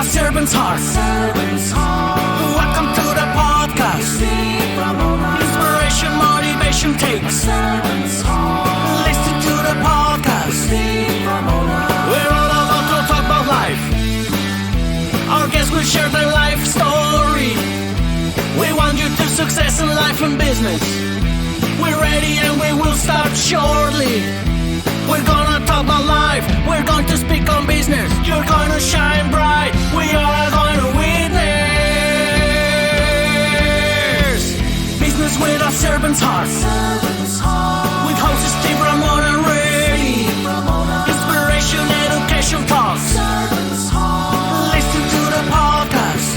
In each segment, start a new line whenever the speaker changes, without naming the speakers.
servant's heart. Welcome to the podcast. Inspiration, motivation takes. Listen to the podcast. We're all about to talk about life. Our guests will share their life story. We want you to success in life and business. We're ready and we will start shortly. We're gonna talk about life. We're going to speak on business. You're gonna shine bright. We are gonna witness business with a servant's heart. With hosts Steve, Ramona, and Ready. Inspiration, education talks. Listen to the podcast.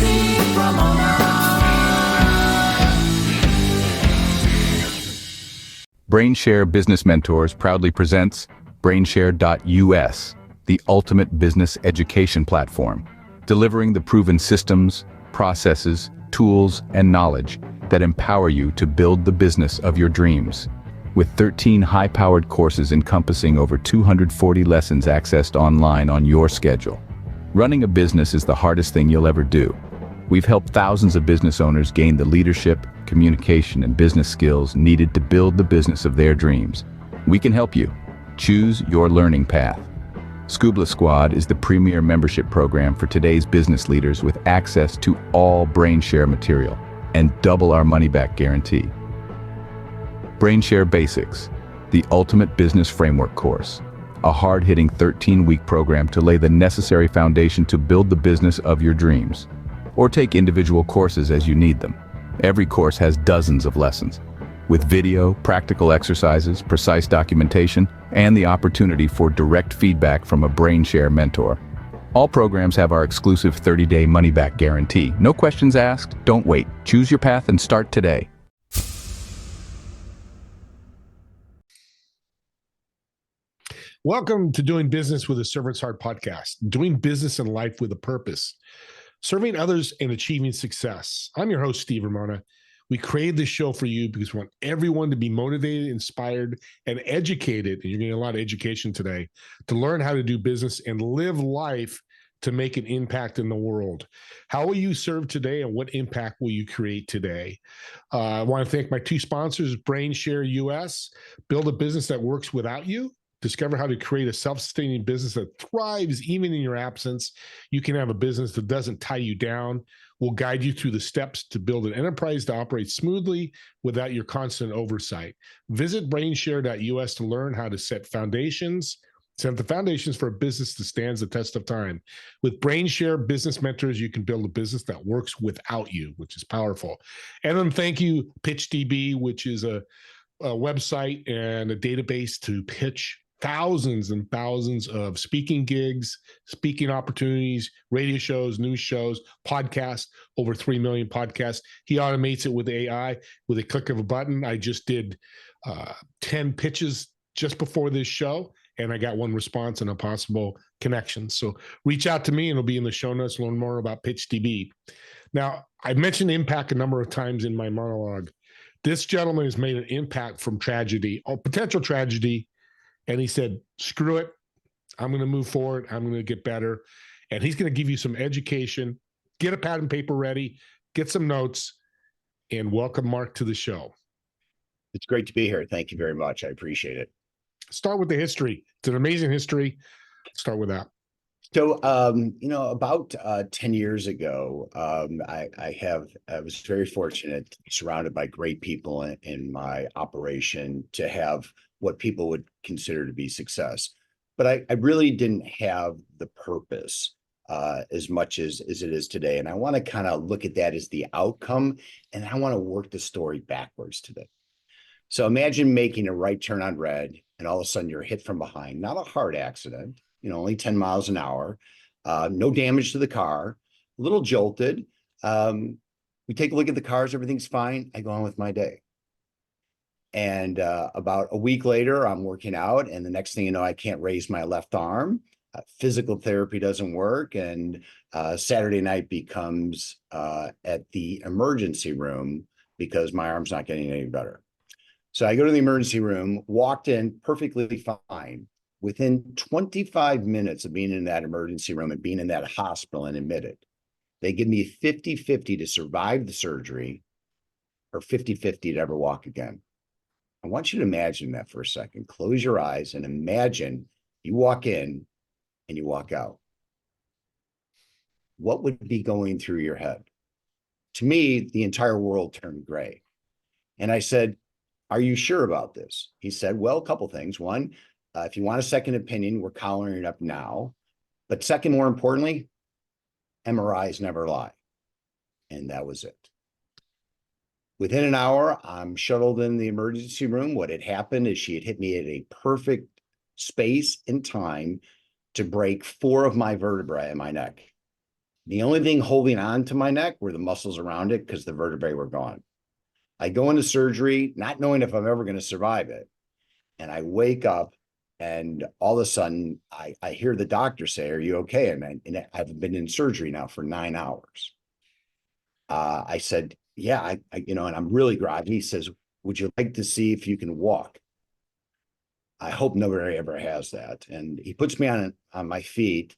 BrainShare Business Mentors proudly presents BrainShare.us, the ultimate business education platform, delivering the proven systems, processes, tools, and knowledge that empower you to build the business of your dreams. With 13 high-powered courses encompassing over 240 lessons accessed online on your schedule. Running a business is the hardest thing you'll ever do. We've helped thousands of business owners gain the leadership, communication, and business skills needed to build the business of their dreams. We can help you. Choose your learning path. Scuba Squad is the premier membership program for today's business leaders with access to all BrainShare material and double our money-back guarantee. BrainShare Basics, the ultimate business framework course, a hard-hitting 13-week program to lay the necessary foundation to build the business of your dreams. Or take individual courses as you need them. Every course has dozens of lessons, with video, practical exercises, precise documentation, and the opportunity for direct feedback from a BrainShare mentor. All programs have our exclusive 30-day money-back guarantee. No questions asked, don't wait. Choose your path and start today.
Welcome to Doing Business with a Servant's Heart podcast, doing business and life with a purpose, serving others and achieving success. I'm your host, Steve Ramona. We created this show for you because we want everyone to be motivated, inspired, and educated, and you're getting a lot of education today, to learn how to do business and live life to make an impact in the world. How will you serve today, and what impact will you create today? I want to thank my two sponsors, BrainShare US, build a business that works without you. Discover how to create a self-sustaining business that thrives even in your absence. You can have a business that doesn't tie you down. We'll guide you through the steps to build an enterprise to operate smoothly without your constant oversight. Visit BrainShare.us to learn how to set the foundations for a business that stands the test of time. With BrainShare Business Mentors, you can build a business that works without you, which is powerful. And then thank you, PitchDB, which is a website and a database to pitch thousands and thousands of speaking gigs, speaking opportunities, radio shows, news shows, podcasts, over 3 million podcasts. He automates it with AI with a click of a button. I just did 10 pitches just before this show, and I got one response and a possible connection. So reach out to me, and it'll be in the show notes. Learn more about PitchDB. Now, I mentioned impact a number of times in my monologue. This gentleman has made an impact from tragedy, or potential tragedy, and he said, screw it, I'm going to move forward, I'm going to get better, and he's going to give you some education. Get a pad and paper ready, get some notes, and welcome Marc to the show.
It's great to be here. Thank you very much. I appreciate it. Start
with the history. It's an amazing history. Start with that.
So, about 10 years ago, I was very fortunate, surrounded by great people in my operation, to have what people would consider to be success. But I really didn't have the purpose as much as it is today. And I want to kind of look at that as the outcome, and I want to work the story backwards today. So imagine making a right turn on red, and all of a sudden you're hit from behind, not a hard accident, only 10 miles an hour, no damage to the car, a little jolted. We take a look at the cars, everything's fine. I go on with my day. And about a week later, I'm working out, and the next thing you know, I can't raise my left arm. Physical therapy doesn't work, and Saturday night becomes at the emergency room because my arm's not getting any better. So I go to the emergency room, walked in perfectly fine, Within 25 minutes of being in that emergency room and being in that hospital and admitted, they give me 50-50 to survive the surgery or 50-50 to ever walk again. I want you to imagine that for a second. Close your eyes and imagine you walk in and you walk out. What would be going through your head? To me, the entire world turned gray. And I said, are you sure about this? He said, well, a couple things. One, if you want a second opinion, we're collaring it up now. But second, more importantly, MRIs never lie. And that was it. Within an hour, I'm shuttled in the emergency room. What had happened is she had hit me at a perfect space and time to break 4 of my vertebrae in my neck. The only thing holding on to my neck were the muscles around it because the vertebrae were gone. I go into surgery, not knowing if I'm ever going to survive it. And I wake up and all of a sudden I hear the doctor say, are you okay? And I've been in surgery now for 9 hours. I said, yeah, and I'm really groggy. He says, would you like to see if you can walk? I hope nobody ever has that. And he puts me on my feet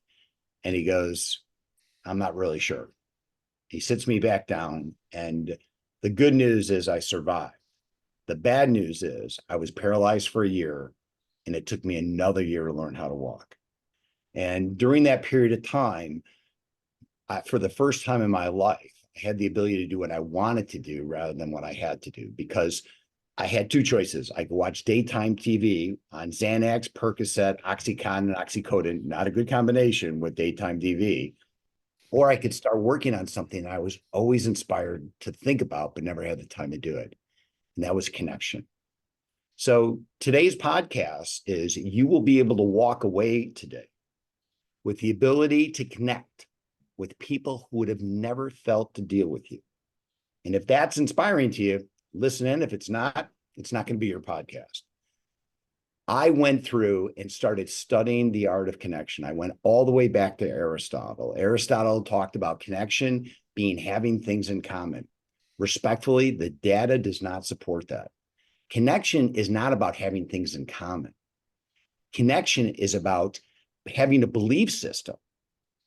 and he goes, I'm not really sure. He sits me back down, and the good news is I survived. The bad news is I was paralyzed for a year, and it took me another year to learn how to walk. And during that period of time, for the first time in my life, I had the ability to do what I wanted to do rather than what I had to do, because I had 2 choices. I could watch daytime TV on Xanax, Percocet, Oxycontin, and Oxycodone, not a good combination with daytime TV, or I could start working on something I was always inspired to think about, but never had the time to do it. And that was connection. So today's podcast is you will be able to walk away today with the ability to connect with people who would have never felt to deal with you. And if that's inspiring to you, listen in. If it's not going to be your podcast. I went through and started studying the art of connection. I went all the way back to Aristotle. Aristotle talked about connection being having things in common. Respectfully, the data does not support that. Connection is not about having things in common. Connection is about having a belief system,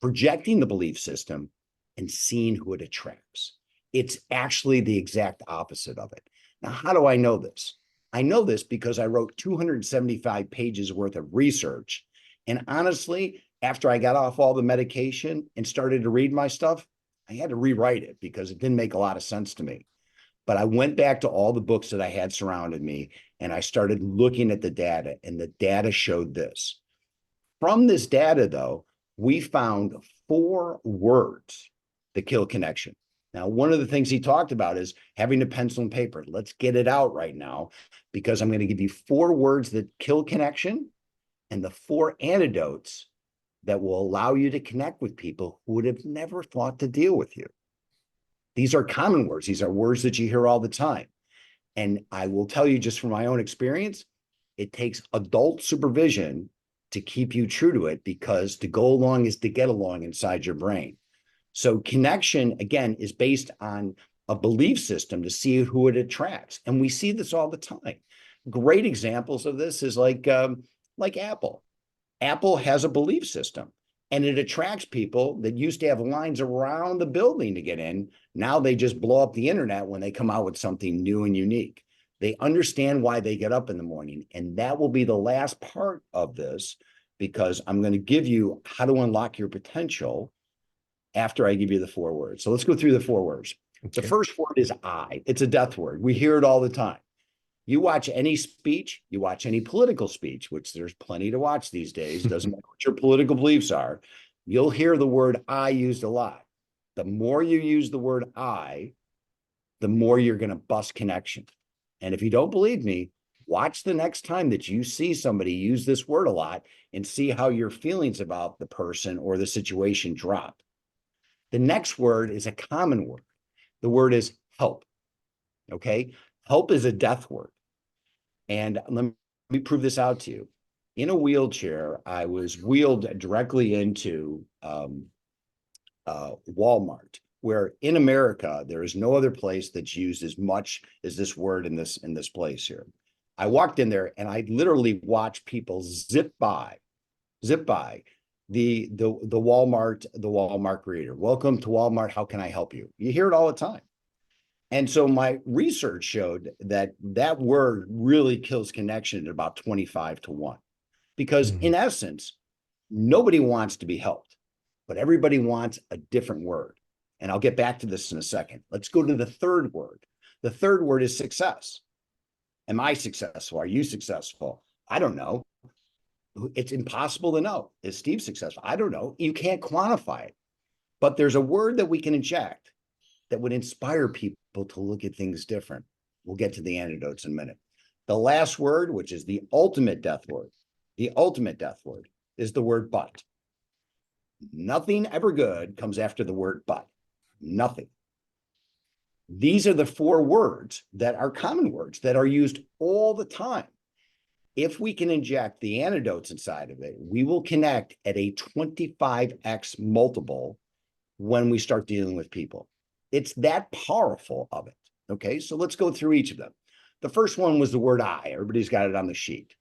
projecting the belief system, and seeing who it attracts. It's actually the exact opposite of it. Now, how do I know this? I know this because I wrote 275 pages worth of research. And honestly, after I got off all the medication and started to read my stuff, I had to rewrite it because it didn't make a lot of sense to me. But I went back to all the books that I had surrounded me, and I started looking at the data, and the data showed this. From this data, though, we found 4 words that kill connection. Now, one of the things he talked about is having a pencil and paper. Let's get it out right now, because I'm going to give you 4 words that kill connection and the 4 antidotes that will allow you to connect with people who would have never thought to deal with you. These are common words. These are words that you hear all the time. And I will tell you just from my own experience, it takes adult supervision to keep you true to it, because to go along is to get along inside your brain. So connection, again, is based on a belief system to see who it attracts. And we see this all the time. Great examples of this is like Apple. Apple has a belief system, and it attracts people that used to have lines around the building to get in. Now they just blow up the internet when they come out with something new and unique. They understand why they get up in the morning. And that will be the last part of this, because I'm going to give you how to unlock your potential after I give you the 4 words. So let's go through the 4 words. Okay. The first word is I. It's a death word. We hear it all the time. You watch any speech, you watch any political speech, which there's plenty to watch these days. Doesn't matter what your political beliefs are. You'll hear the word I used a lot. The more you use the word I, the more you're going to bust connection. And if you don't believe me, watch the next time that you see somebody use this word a lot and see how your feelings about the person or the situation drop. The next word is a common word. The word is help. Okay? Help is a death word. And let me prove this out to you. In a wheelchair, I was wheeled directly into Walmart, where in America, there is no other place that's used as much as this word in this place here. I walked in there and I literally watched people zip by the Walmart greeter. Welcome to Walmart. How can I help you? You hear it all the time. And so my research showed that that word really kills connection at about 25-1, because in essence, nobody wants to be helped, but everybody wants a different word. And I'll get back to this in a second. Let's go to the third word. The third word is success. Am I successful? Are you successful? I don't know. It's impossible to know. Is Steve successful? I don't know. You can't quantify it. But there's a word that we can inject that would inspire people to look at things different. We'll get to the antidotes in a minute. The last word, which is the ultimate death word, is the word but. Nothing ever good comes after the word but. Nothing. These are the 4 words that are common words that are used all the time. If we can inject the antidotes inside of it, we will connect at a 25x multiple when we start dealing with people. It's that powerful of it. Okay, so let's go through each of them. The first one was the word I. Everybody's got it on the sheet.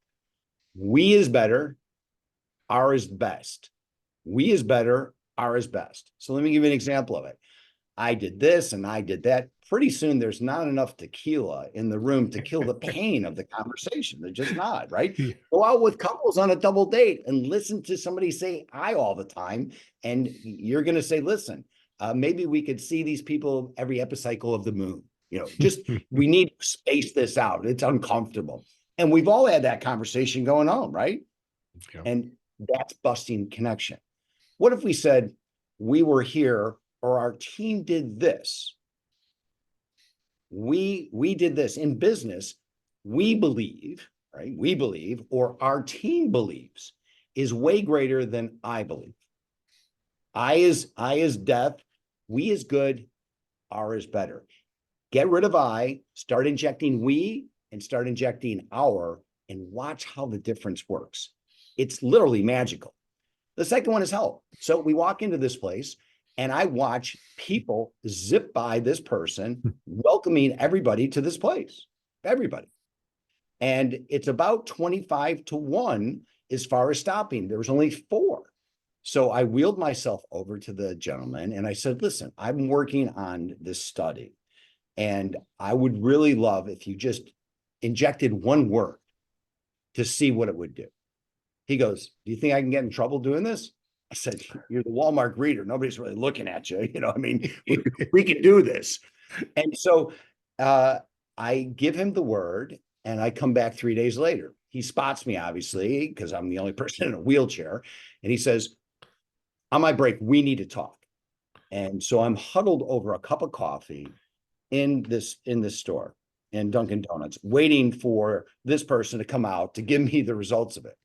We is better, are is best. We is better, are is best. So let me give you an example of it. I did this and I did that. Pretty soon there's not enough tequila in the room to kill the pain of the conversation. They're just not, right?
Yeah.
Go out with couples on a double date and listen to somebody say I all the time. And you're going to say, listen, maybe we could see these people every epicycle of the moon. You know, just we need to space this out. It's uncomfortable. And we've all had that conversation going on, right?
Yeah.
And that's busting connection. What if we said we were here or our team did this? We did this in business. We believe, right? We believe, or our team believes, is way greater than I believe. I is death. We is good. Our is better. Get rid of I, start injecting we, and start injecting our, and watch how the difference works. It's literally magical. The second one is help. So we walk into this place and I watch people zip by this person, welcoming everybody to this place, everybody. And it's about 25-1 as far as stopping. There was only 4. So I wheeled myself over to the gentleman and I said, listen, I'm working on this study and I would really love if you just injected one word to see what it would do. He goes, do you think I can get in trouble doing this? I said, you're the Walmart greeter. Nobody's really looking at you. You know, I mean, we can do this. And so I give him the word and I come back 3 days later. He spots me, obviously, because I'm the only person in a wheelchair. And he says, on my break, we need to talk. And so I'm huddled over a cup of coffee in this store in Dunkin' Donuts, waiting for this person to come out to give me the results of it.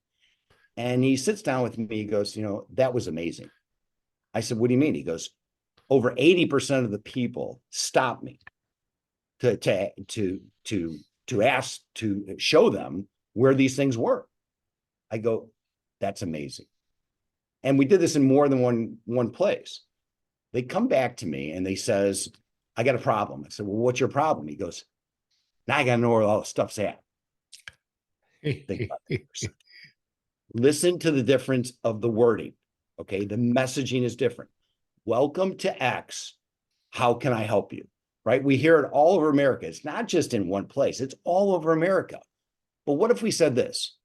And he sits down with me. He goes, you know, that was amazing. I said, what do you mean? He goes, over 80% of the people stopped me to ask to show them where these things were. I go, that's amazing. And we did this in more than one place. They come back to me and they says, I got a problem. I said, well, what's your problem? He goes, now I got to know where all the stuff's at. Think about that for a second. Listen to the difference of the wording. Okay. The messaging is different. Welcome to X. How can I help you? Right? We hear it all over America. It's not just in one place. It's all over America. But what if we said this?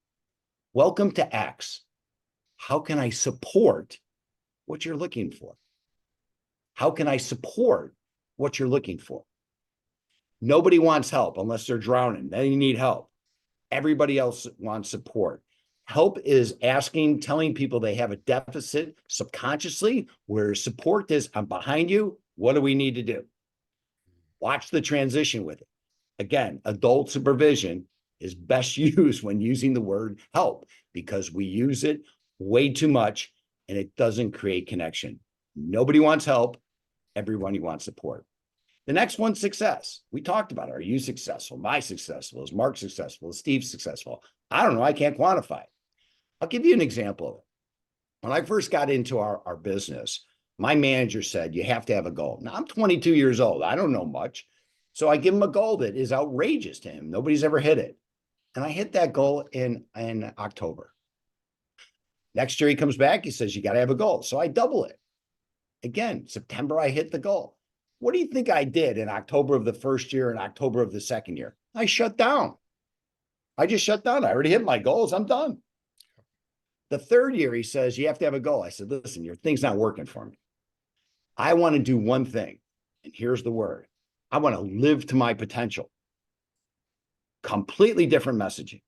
Welcome to X. How can I support what you're looking for? How can I support what you're looking for? Nobody wants help unless they're drowning. Then you need help. Everybody else wants support. Help is asking, telling people they have a deficit subconsciously, where support is, I'm behind you. What do we need to do? Watch the transition with it. Again, adult supervision is best used when using the word help, because we use it way too much and it doesn't create connection. Nobody wants help. Everybody wants support. The next one, success. We talked about it. Are you successful? Am I successful? Is Marc successful? Is Steve successful? I don't know. I can't quantify it. I'll give you an example of it. When I first got into our business, my manager said, you have to have a goal. Now, I'm 22 years old. I don't know much. So I give him a goal that is outrageous to him. Nobody's ever hit it. And I hit that goal in October. Next year he comes back, he says, you got to have a goal. So I double it. Again, September, I hit the goal. What do you think I did in October of the first year and October of the second year? I shut down. I just shut down. I already hit my goals. I'm done. The third year, he says, you have to have a goal. I said, listen, your thing's not working for me. I want to do one thing. And here's the word. I want to live to my potential. Completely different messaging,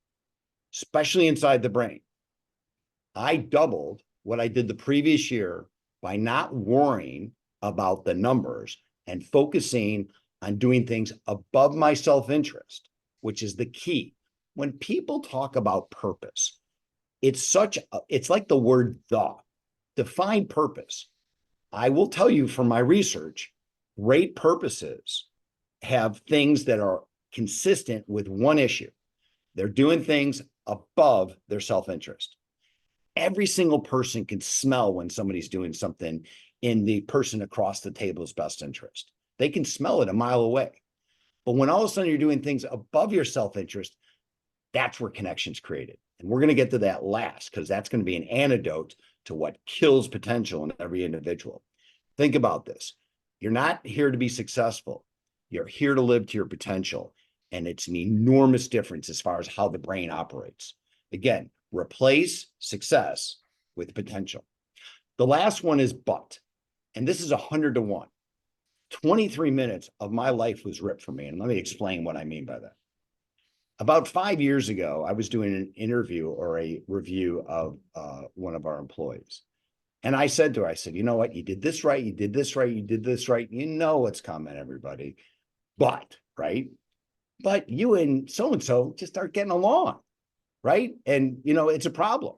especially inside the brain. I doubled what I did the previous year by not worrying about the numbers and focusing on doing things above my self-interest, which is the key. When people talk about purpose, it's like the word the. Define purpose. I will tell you from my research, great purposes have things that are consistent with one issue. They're doing things above their self-interest. Every single person can smell when somebody's doing something in the person across the table's best interest. They can smell it a mile away. But when all of a sudden you're doing things above your self-interest, that's where connection's created. And we're going to get to that last, because that's going to be an antidote to what kills potential in every individual. Think about this. You're not here to be successful. You're here to live to your potential. And it's an enormous difference as far as how the brain operates. Again, replace success with potential. The last one is but, and this is 100 to 1. 23 minutes of my life was ripped from me. And let me explain what I mean by that. About 5 years ago, I was doing an interview or a review of one of our employees. And I said to her, I said, you know what? You did this right. You did this right. You did this right. You know what's coming, everybody. But, right? But you and so-and-so just aren't getting along, right? And, you know, it's a problem.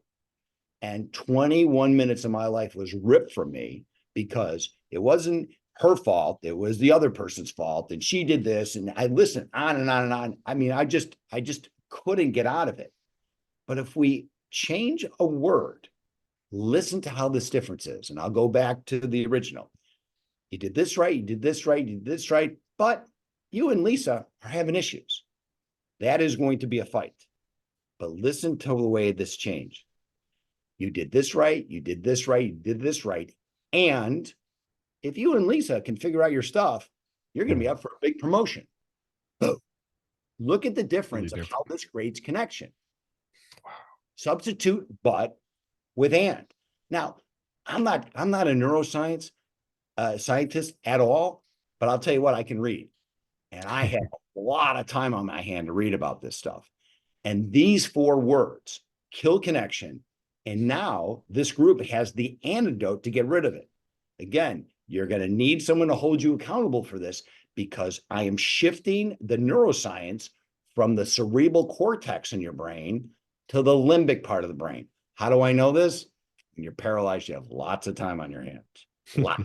And 21 minutes of my life was ripped from me because it wasn't her fault. It was the other person's fault. And she did this. And I listened on and on and on. I mean, I just couldn't get out of it. But if we change a word, listen to how this difference is. And I'll go back to the original. You did this right. You did this right. You did this right. But you and Lisa are having issues. That is going to be a fight. But listen to the way this changed. You did this right. You did this right. You did this right. And if you and Lisa can figure out your stuff, you're going to be up for a big promotion. Boom. Look at the difference of how this creates connection. Wow. Substitute but with and. Now, I'm not a neuroscience scientist at all, but I'll tell you what, I can read. And I have a lot of time on my hand to read about this stuff. And these 4 words, kill connection. And now this group has the antidote to get rid of it. Again, you're going to need someone to hold you accountable for this, because I am shifting the neuroscience from the cerebral cortex in your brain to the limbic part of the brain. How do I know this? When you're paralyzed, you have lots of time on your hands. Lots.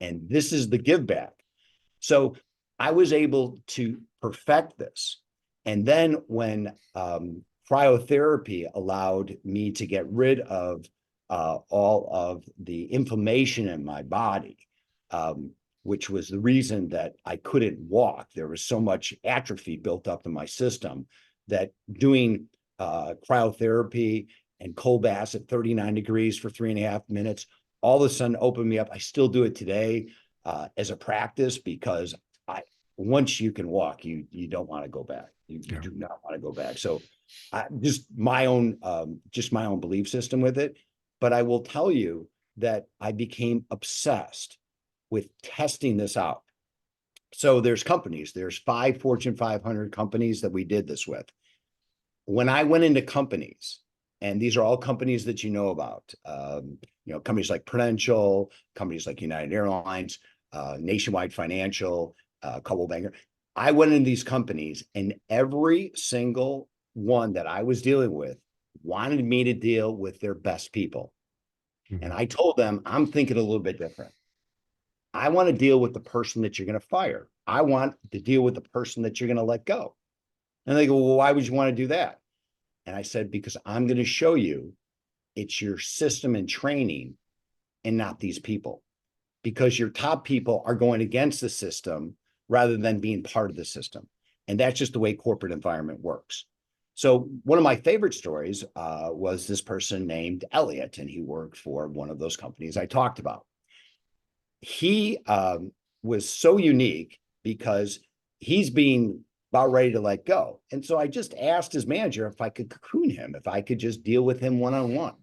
And this is the give back. So I was able to perfect this. And then when cryotherapy allowed me to get rid of all of the inflammation in my body, which was the reason that I couldn't walk. There was so much atrophy built up in my system that doing cryotherapy and cold baths at 39 degrees for 3.5 minutes, all of a sudden opened me up. I still do it today as a practice, because once you can walk, you don't want to go back. You do not want to go back. So just my own belief system with it. But I will tell you that I became obsessed with testing this out. So there's 5 Fortune 500 companies that we did this with. When I went into companies, and these are all companies that you know about, companies like Prudential, companies like United Airlines, Nationwide Financial, Coldwell Banker. I went into these companies, and every single one that I was dealing with wanted me to deal with their best people. Mm-hmm. And I told them, I'm thinking a little bit different. I want to deal with the person that you're going to fire. I want to deal with the person that you're going to let go. And they go, well, why would you want to do that? And I said, because I'm going to show you it's your system and training and not these people. Because your top people are going against the system rather than being part of the system. And that's just the way corporate environment works. So one of my favorite stories was this person named Elliot, and he worked for one of those companies I talked about. He was so unique because he's being about ready to let go. And so I just asked his manager if I could cocoon him, if I could just deal with him one-on-one.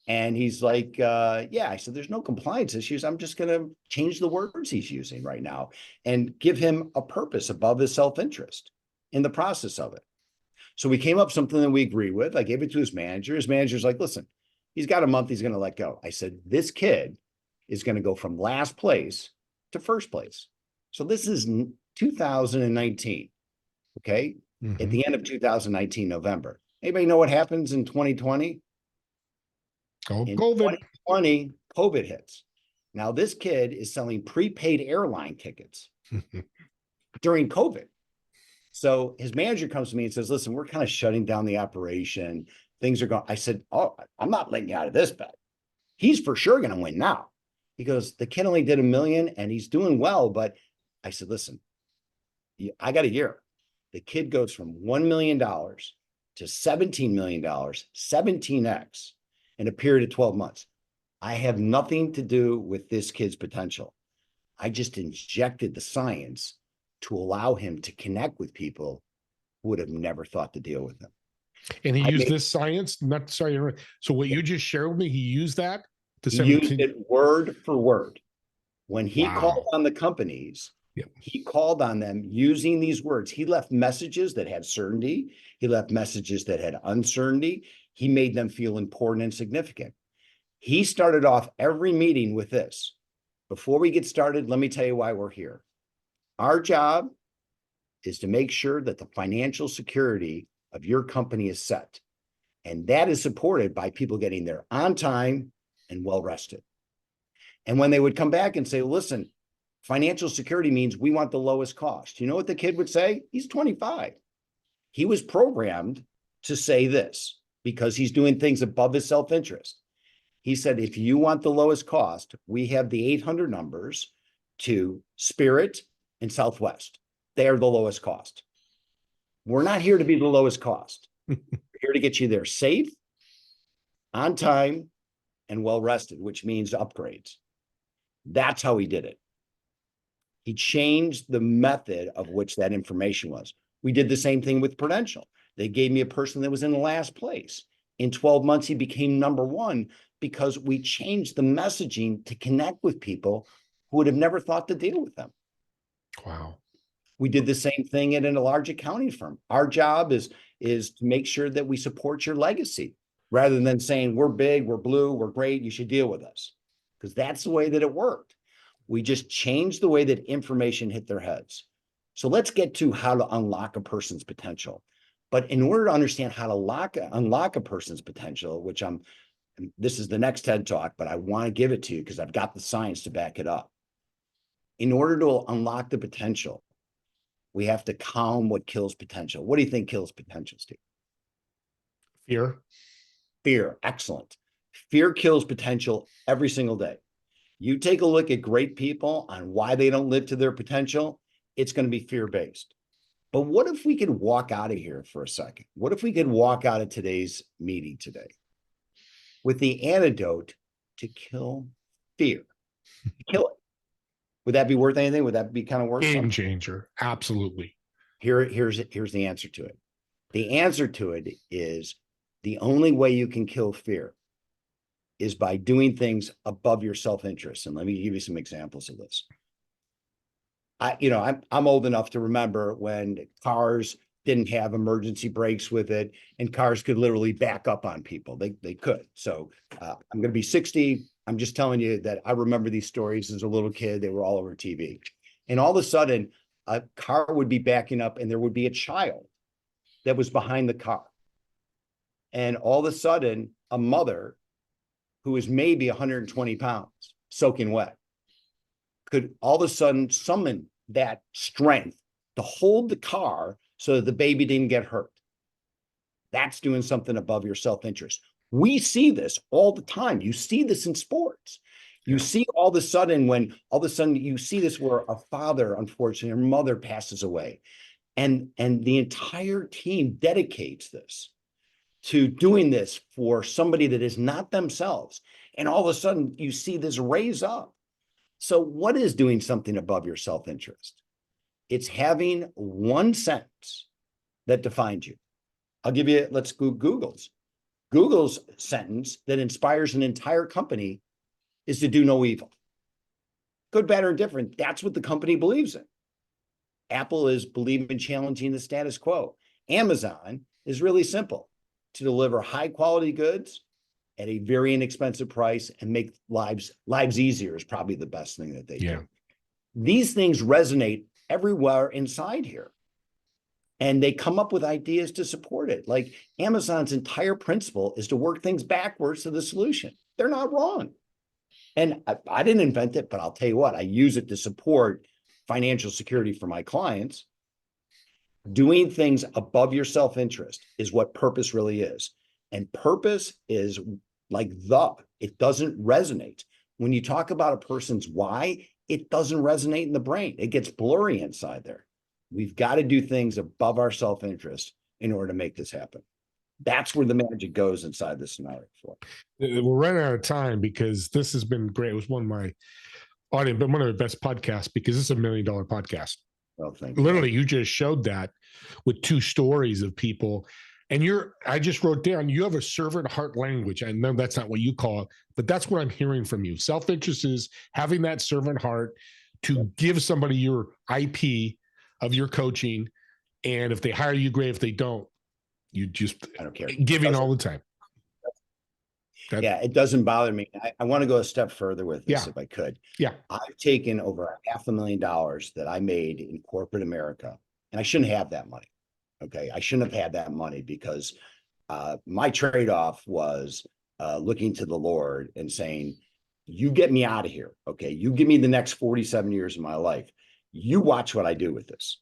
And he's like, yeah. I said, there's no compliance issues. I'm just going to change the words he's using right now and give him a purpose above his self-interest in the process of it. So we came up with something that we agreed with. I gave it to his manager. His manager's like, listen, he's got a month. He's going to let go. I said, this kid is going to go from last place to first place. So this is 2019. Okay. At the end of 2019, November. Anybody know what happens in 2020?
Oh,
In
COVID.
2020, COVID hits. Now, this kid is selling prepaid airline tickets during COVID. So his manager comes to me and says, listen, we're kind of shutting down the operation. Things are going. I said, oh, I'm not letting you out of this bet. He's for sure going to win now. He goes, the kid only did $1 million and he's doing well. But I said, listen, I got a year. The kid goes from $1 million to $17 million, 17x in a period of 12 months. I have nothing to do with this kid's potential. I just injected the science to allow him to connect with people who would have never thought to deal with him.
And he used this science, not sorry. So what you just shared with me, he used that to
he used it word for word. When he called on the companies, he called on them using these words. He left messages that had certainty. He left messages that had uncertainty. He made them feel important and significant. He started off every meeting with this. Before we get started, let me tell you why we're here. Our job is to make sure that the financial security of your company is set. And that is supported by people getting there on time and well rested. And when they would come back and say, listen, financial security means we want the lowest cost. You know what the kid would say? He's 25. He was programmed to say this because he's doing things above his self-interest. He said, if you want the lowest cost, we have the 800 numbers to Spirit and Southwest. They are the lowest cost. We're not here to be the lowest cost. We're here to get you there safe, on time, and well rested, which means upgrades. That's how he did it. He changed the method of which that information was. We did the same thing with Prudential. They gave me a person that was in the last place. In 12 months, he became number one because we changed the messaging to connect with people who would have never thought to deal with them.
Wow.
We did the same thing at a large accounting firm. Our job is to make sure that we support your legacy rather than saying we're big, we're blue, we're great, you should deal with us. Because that's the way that it worked. We just changed the way that information hit their heads. So let's get to how to unlock a person's potential. But in order to understand how to unlock a person's potential, which this is the next TED Talk, but I want to give it to you because I've got the science to back it up. In order to unlock the potential, we have to calm what kills potential. What do you think kills potential, Steve?
Fear.
Fear. Excellent. Fear kills potential every single day. You take a look at great people on why they don't live to their potential, it's going to be fear-based. But what if we could walk out of here for a second? What if we could walk out of today's meeting today with the antidote to kill fear? Kill it. Would that be worth anything? Would that be kind of worth
Game
something?
changer. Absolutely.
Here's the answer to it. The answer to it is the only way you can kill fear is by doing things above your self-interest. And let me give you some examples of this. I'm old enough to remember when cars didn't have emergency brakes with it, and cars could literally back up on people. They could. So I'm going to be 60. I'm just telling you that I remember these stories as a little kid. They were all over TV. And all of a sudden, a car would be backing up and there would be a child that was behind the car. And all of a sudden, a mother who is maybe 120 pounds, soaking wet, could all of a sudden summon that strength to hold the car so that the baby didn't get hurt. That's doing something above your self-interest. We see this all the time. You see this in sports. You see all of a sudden you see this where a father, unfortunately, or mother passes away. And the entire team dedicates this to doing this for somebody that is not themselves. And all of a sudden you see this raise up. So what is doing something above your self-interest? It's having one sentence that defines you. I'll give you, let's go Google's sentence that inspires an entire company is to do no evil. Good, bad, or indifferent. That's what the company believes in. Apple is believing in challenging the status quo. Amazon is really simple: to deliver high quality goods at a very inexpensive price and make lives easier is probably the best thing that they do. These things resonate everywhere inside here. And they come up with ideas to support it. Like Amazon's entire principle is to work things backwards to the solution. They're not wrong. And I didn't invent it, but I'll tell you what, I use it to support financial security for my clients. Doing things above your self-interest is what purpose really is. And purpose is like it doesn't resonate. When you talk about a person's why, it doesn't resonate in the brain. It gets blurry inside there. We've got to do things above our self-interest in order to make this happen. That's where the magic goes inside this scenario.
We're running out of time because this has been great. It was one of my audience, but one of the best podcasts because it's $1 million podcast.
Well, thank you.
Literally, you just showed that with 2 stories of people. And I just wrote down, you have a servant heart language. I know that's not what you call it, but that's what I'm hearing from you. Self-interest is having that servant heart to give somebody your IP of your coaching. And if they hire you, great. If they don't, you just
I don't care.
Giving all the time.
Yeah, it doesn't bother me. I want to go a step further with this if I could.
Yeah.
I've taken over $500,000 that I made in corporate America, and I shouldn't have that money. Okay. I shouldn't have had that money because my trade-off was looking to the Lord and saying, you get me out of here. Okay. You give me the next 47 years of my life. You watch what I do with this.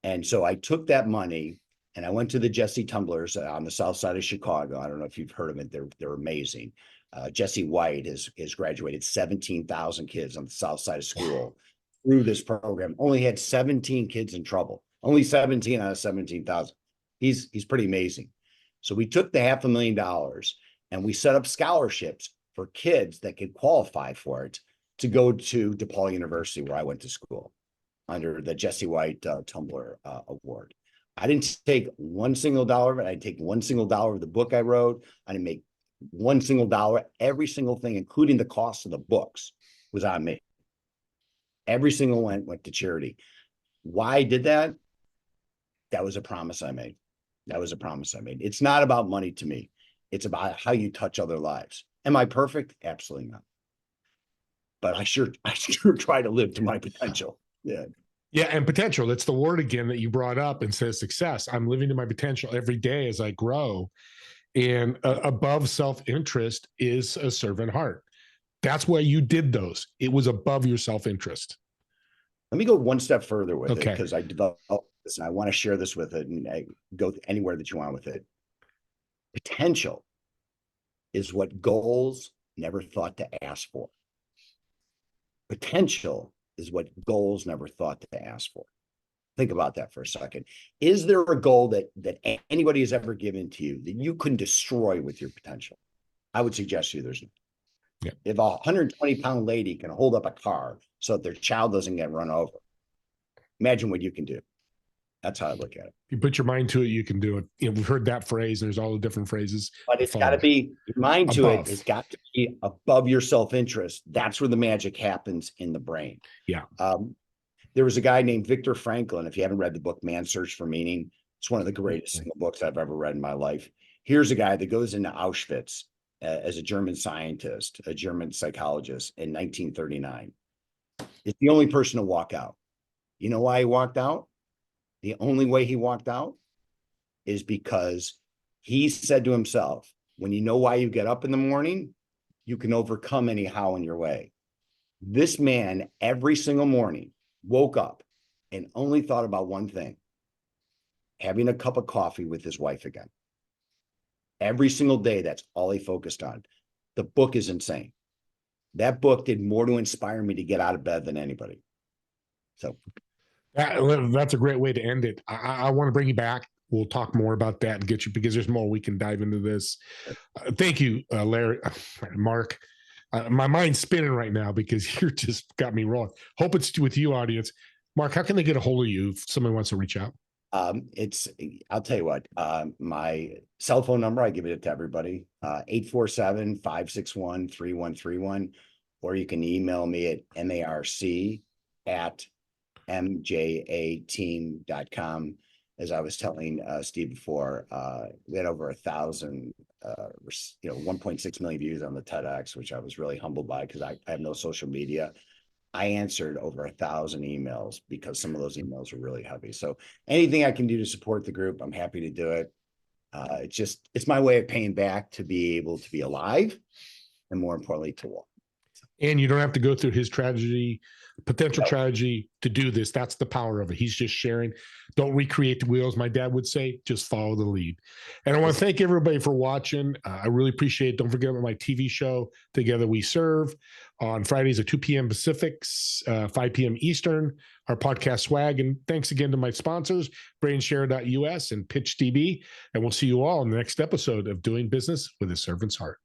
And so I took that money and I went to the Jesse Tumblers on the south side of Chicago. I don't know if you've heard of it. They're amazing. Jesse White has graduated 17,000 kids on the south side of school through this program. Only had 17 kids in trouble. Only 17 out of 17,000. He's pretty amazing. So we took the $500,000 and we set up scholarships for kids that could qualify for it to go to DePaul University, where I went to school, under the Jesse White Tumbler Award. I didn't take one single dollar of it. I didn't take one single dollar of the book I wrote. I didn't make one single dollar. Every single thing, including the cost of the books, was on me. Every single one went to charity. Why I did that? That was a promise I made. That was a promise I made. It's not about money to me. It's about how you touch other lives. Am I perfect? Absolutely not. But I sure try to live to my potential. Yeah.
Yeah, and potential. That's the word again that you brought up and says success. I'm living to my potential every day as I grow. And above self-interest is a servant heart. That's why you did those. It was above your self-interest.
Let me go one step further with it,
Okay.
because I developed this and I want to share this with it, and I go anywhere that you want with it. Potential is what goals never thought to ask for. Potential is what goals never thought to ask for. Think about that for a second. Is there a goal that anybody has ever given to you that you can destroy with your potential? I would suggest to you there's no.
Yeah.
If a 120-pound lady can hold up a car so that their child doesn't get run over, imagine what you can do. That's how I look at it.
You put your mind to it, you can do it. You know, we've heard that phrase. There's all the different phrases.
But it's got to be, your mind to it, it's got to be above your self-interest. That's where the magic happens in the brain.
Yeah.
There was a guy named Viktor Frankl. If you haven't read the book, Man's Search for Meaning, it's one of the greatest single books I've ever read in my life. Here's a guy that goes into Auschwitz as a German scientist, a German psychologist in 1939. It's the only person to walk out. You know why he walked out? The only way he walked out is because he said to himself, when you know why you get up in the morning, you can overcome any how in your way. This man, every single morning, woke up and only thought about one thing: having a cup of coffee with his wife again. Every single day, that's all he focused on. The book is insane. That book did more to inspire me to get out of bed than anybody. So
That's a great way to end it. I want to bring you back. We'll talk more about that and get you, because there's more we can dive into this. Thank you, Larry, Marc. My mind's spinning right now because you just got me rolling. Hope it's with you, audience. Marc, how can they get a hold of you if somebody wants to reach out?
I'll tell you what, my cell phone number, I give it to everybody, 847-561-3131, or you can email me at marc@mjateam.com. As I was telling Steve before, we had over 1,000, 1.6 million views on the TEDx, which I was really humbled by because I have no social media. I answered over 1,000 emails because some of those emails were really heavy. So anything I can do to support the group, I'm happy to do it. It's my way of paying back to be able to be alive, and more importantly, to walk.
And you don't have to go through his potential tragedy to do this. That's the power of it. He's just sharing. Don't recreate the wheels. My dad would say, just follow the lead. And I want to thank everybody for watching. I really appreciate it. Don't forget about my TV show, Together We Serve, on Fridays at 2 p.m. Pacific, 5 p.m. Eastern, our podcast Swag. And thanks again to my sponsors, BrainShare.us and PitchDB. And we'll see you all in the next episode of Doing Business with a Servant's Heart.